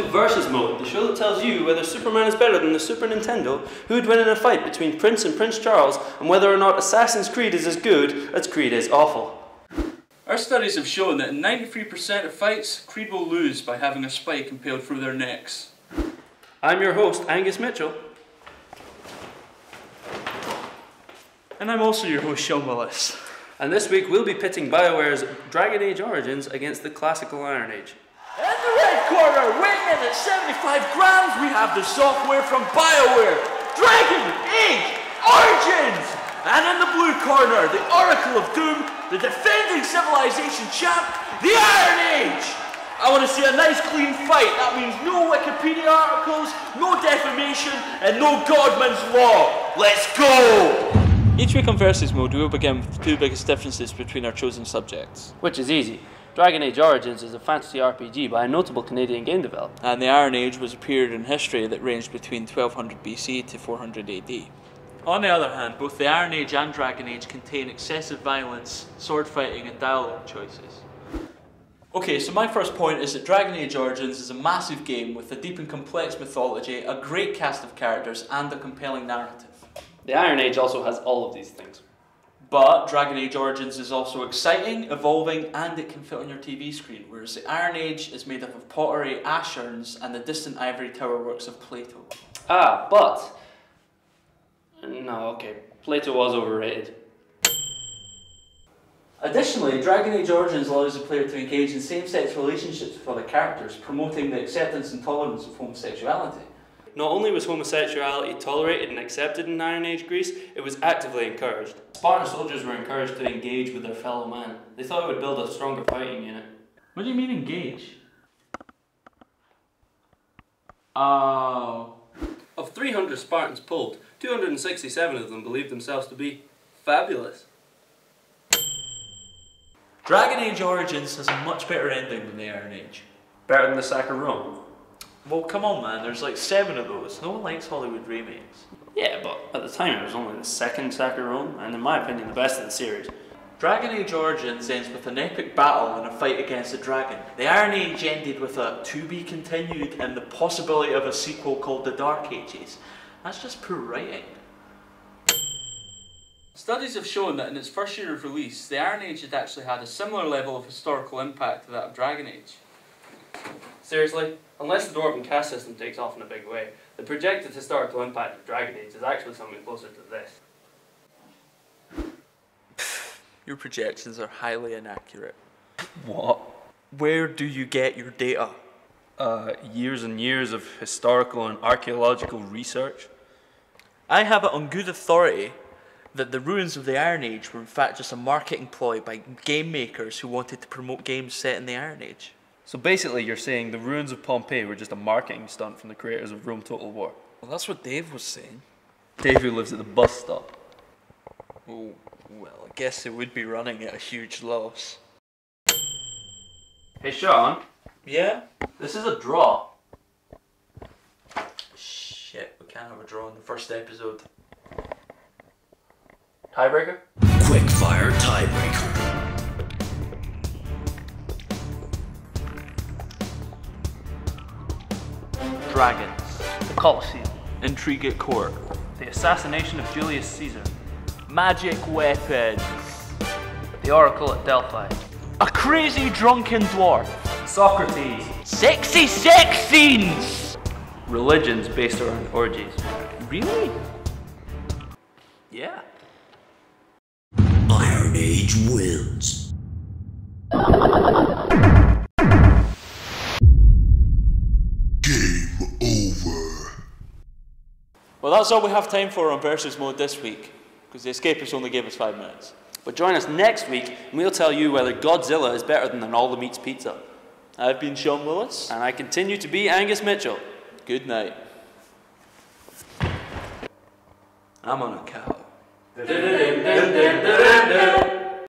to Versus Mode, the show that tells you whether Superman is better than the Super Nintendo, who would win in a fight between Prince and Prince Charles, and whether or not Assassin's Creed is as good as Creed is awful. Our studies have shown that in 93% of fights, Creed will lose by having a spike impaled through their necks. I'm your host, Angus Mitchell. And I'm also your host, Sean Willis. And this week we'll be pitting Bioware's Dragon Age Origins against the classical Iron Age. In the red corner, weighing in at 75 grams, we have the software from Bioware, Dragon Age Origins! And in the blue corner, the Oracle of Doom, the defending Civilization champ, the Iron Age! I want to see a nice clean fight. That means no Wikipedia articles, no defamation, and no Godman's Law. Let's go! Each week on Versus Mode, we will begin with the two biggest differences between our chosen subjects. Which is easy. Dragon Age Origins is a fantasy RPG by a notable Canadian game developer. And the Iron Age was a period in history that ranged between 1200 BC to 400 AD. On the other hand, both the Iron Age and Dragon Age contain excessive violence, sword fighting and dialogue choices. Okay, so my first point is that Dragon Age Origins is a massive game with a deep and complex mythology, a great cast of characters and a compelling narrative. The Iron Age also has all of these things. But Dragon Age Origins is also exciting, evolving, and it can fit on your TV screen, whereas the Iron Age is made up of pottery, ash urns, and the distant ivory tower works of Plato. But... No, okay, Plato was overrated. Additionally, Dragon Age Origins allows the player to engage in same-sex relationships with other characters, promoting the acceptance and tolerance of homosexuality. Not only was homosexuality tolerated and accepted in Iron Age Greece, it was actively encouraged. Spartan soldiers were encouraged to engage with their fellow man. They thought it would build a stronger fighting unit. What do you mean engage? Oh. Of 300 Spartans polled, 267 of them believed themselves to be fabulous. Dragon Age Origins has a much better ending than the Iron Age. Better than the sack of Rome. Well, come on, man, there's like 7 of those. No one likes Hollywood remakes. Yeah, but at the time it was only the second sack of Rome, and in my opinion the best of the series. Dragon Age Origins ends with an epic battle and a fight against a dragon. The Iron Age ended with a to be continued and the possibility of a sequel called the Dark Ages. That's just poor writing. Studies have shown that in its first year of release, the Iron Age had actually had a similar level of historical impact to that of Dragon Age. Seriously? Unless the Dwarven caste system takes off in a big way, the projected historical impact of Dragon Age is actually something closer to this. Your projections are highly inaccurate. What? Where do you get your data? Years and years of historical and archaeological research. I have it on good authority that the ruins of the Iron Age were in fact just a marketing ploy by game makers who wanted to promote games set in the Iron Age. So basically you're saying the ruins of Pompeii were just a marketing stunt from the creators of Rome Total War? Well, that's what Dave was saying. Dave who lives at the bus stop. Oh, well, I guess it would be running at a huge loss. Hey Sean? Yeah? This is a draw. Shit, we can't have a draw in the first episode. Tiebreaker? Quickfire tiebreaker. Dragons. The Colosseum. Intrigue at court. The assassination of Julius Caesar. Magic weapons. The Oracle at Delphi. A crazy drunken dwarf. Socrates. Sexy sex scenes! Religions based around orgies. Really? Yeah. Iron Age wins. Game over. Well, that's all we have time for on Versus Mode this week, because the Escapists only gave us 5 minutes. But join us next week and we'll tell you whether Godzilla is better than All the Meats Pizza. I've been Sean Willis. And I continue to be Angus Mitchell. Good night. I'm on a cow.